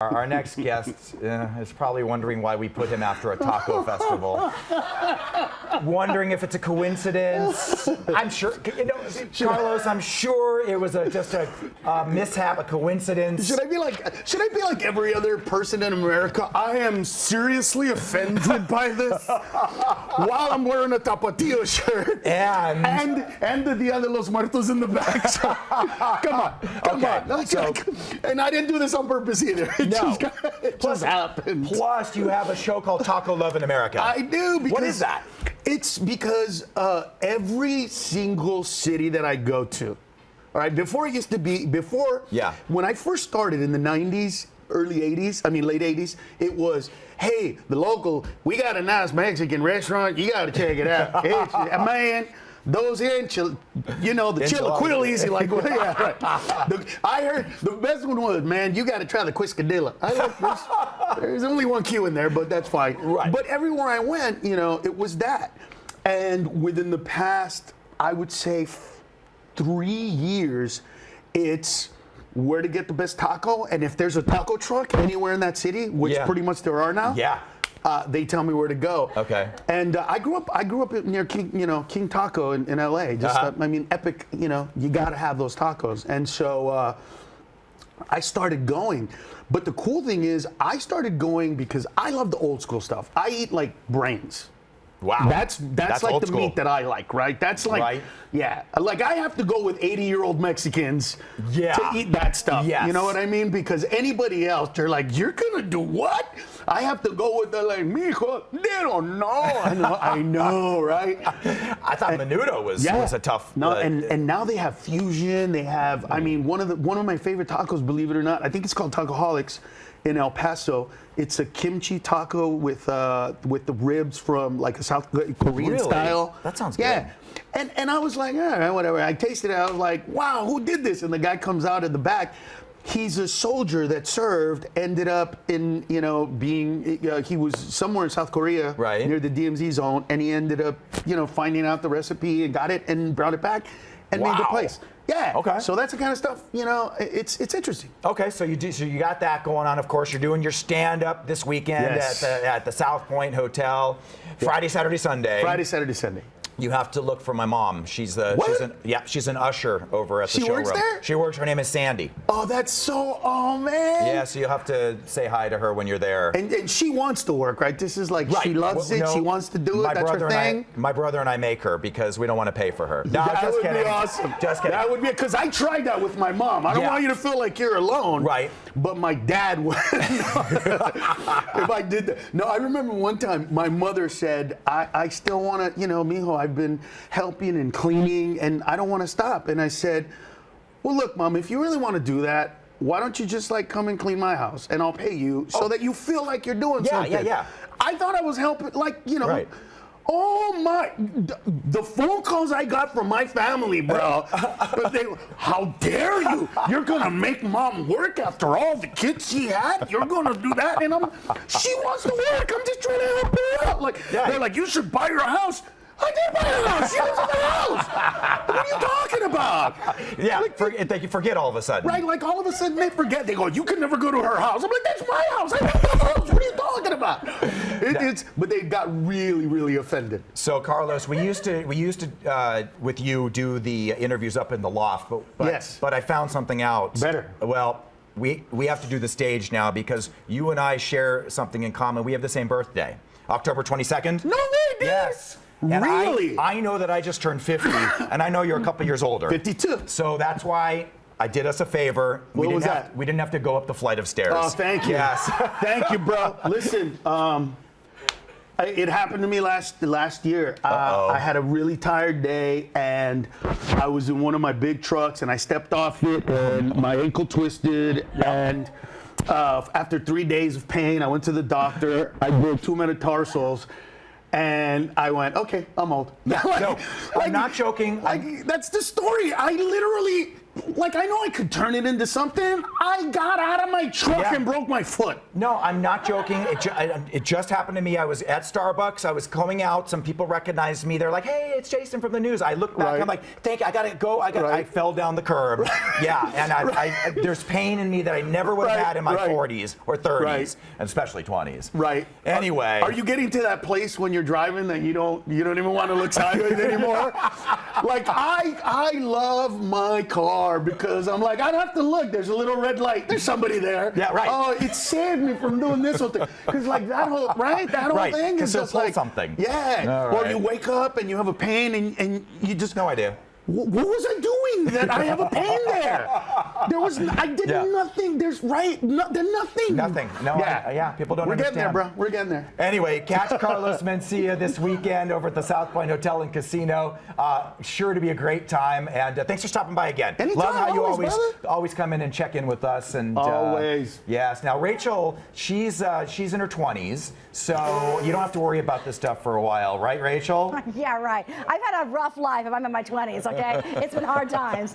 Our next guest is probably wondering why we put him after a taco festival. Wondering if it's a coincidence. I'm sure, Carlos, I'm sure it was just a mishap, a coincidence. Should I be like every other person in America? I am seriously offended by this. While I'm wearing a Tapatio shirt and the Dia de los Muertos in the back. So, come on. And I didn't do this on purpose either. It just happened. Plus, you have a show called Taco Love in America. I do. What is that? It's because every single city that I go to, all right, when I first started in the 90s, early 80s, late 80s, it was, hey, the local, we got a nice Mexican restaurant, you got to check it out. It's, man, those the chilaquiles, like, yeah, right. I heard the best one was, man, you got to try the Quiscadilla. I like this. There's only one Q in there, but that's fine. Right. But everywhere I went, it was that. And within the past, I would say 3 years, it's where to get the best taco. And if there's a taco truck anywhere in that city, which pretty much there are now. Yeah. They tell me where to go. Okay. And I grew up near King Taco in LA. Just epic. You got to have those tacos. And so I started going. But the cool thing is, I started going because I love the old school stuff. I eat like brains. Wow. That's like the school. meat that I like, right? That's like, yeah. Like I have to go with 80-year-old Mexicans to eat that stuff. Yes. You know what I mean? Because anybody else, they're like, you're gonna do what? I have to go with the like, mijo, they don't know. I know, right? I thought menudo was a tough. No, and now they have fusion. They have, one of my favorite tacos, believe it or not, I think it's called Tacoholics in El Paso. It's a kimchi taco with the ribs from like a South Korean style. That sounds good. Yeah. And I was like, all right, whatever. I tasted it. I was like, wow, who did this? And the guy comes out in the back. He's a soldier that served, ended up in, being, he was somewhere in South Korea near the DMZ zone, and he ended up, finding out the recipe and got it and brought it back and made the place. Yeah. Okay. So that's the kind of stuff, it's interesting. Okay, so you got that going on. Of course, you're doing your stand-up this weekend at the South Point Hotel, Friday, Saturday, Sunday. Friday, Saturday, Sunday. You have to look for my mom. She's an usher over at the showroom. She works there? She works. Her name is Sandy. Oh, oh man. Yeah, so you'll have to say hi to her when you're there. And she wants to work, right? This is like she loves it. She wants to do it. That's her thing. My brother and I make her because we don't want to pay for her. No, that just would kidding. be awesome. Just kidding. That would be because I tried that with my mom. I don't want you to feel like you're alone. Right. But my dad would. If I did that. No, I remember one time my mother said, I still want to, mijo, I've been helping and cleaning and I don't want to stop. And I said, well, look, Mom, if you really want to do that, why don't you just like come and clean my house and I'll pay you so that you feel like you're doing something. Yeah. I thought I was helping, Right. Oh my, the phone calls I got from my family, bro. How dare you? You're gonna make Mom work after all the kids she had? You're gonna do that? And she wants to work. I'm just trying to help her out. They're like, you should buy her a house. I did buy a house. She lives in the house. What are you talking about? Yeah, they forget all of a sudden. Right, like all of a sudden they forget. They go, you can never go to her house. I'm like, that's my house. I live in the house. What are you talking about? But they got really, really offended. So Carlos, we used to with you do the interviews up in the loft, but I found something out. Better. Well, we have to do the stage now because you and I share something in common. We have the same birthday, October 22nd. No way, dude. Yes. And really? I know that I just turned 50, and I know you're a couple years older. 52. So that's why I did us a favor. What was that? We didn't have to go up the flight of stairs. Oh, thank you. Yes. Thank you, bro. Listen, it happened to me last year. I had a really tired day, and I was in one of my big trucks, and I stepped off it, and my ankle twisted, and after 3 days of pain, I went to the doctor. I broke 2 metatarsals. And I went, okay, I'm old. No, I'm not joking. That's the story. I literally like, I know I could turn it into something. I got out of my truck Yeah. and broke my foot. No, I'm not joking. It just happened to me. I was at Starbucks. I was coming out. Some people recognized me. They're like, "Hey, it's Jason from the news." I look back. Right. I'm like, "Thank you. I gotta go." I fell down the curb. Yeah, and I there's pain in me that I never would have had in my 40s or 30s, and especially 20s. Right. Anyway, are you getting to that place when you're driving that you don't even want to look sideways anymore? Like, I love my car because I'm like, I don't have to look. There's a little red light. There's somebody there. Yeah, right. Oh, it saved me from doing this whole thing. Because like that whole thing is just like something. Yeah. All Or right. you wake up and you have a pain and you just no idea. What was I doing that I have a pain there? I did nothing. There's nothing. Nothing. No. Yeah. People don't We're understand. getting there, bro. We're getting there. Anyway, catch Carlos Mencia this weekend over at the South Point Hotel and Casino. Sure to be a great time, and thanks for stopping by again. Anytime, Love how you always come in and check in with us. And always. Yes. Now Rachel, she's in her 20s, so you don't have to worry about this stuff for a while, right, Rachel? Yeah, right. I've had a rough life if I'm in my 20s, okay? It's been hard times.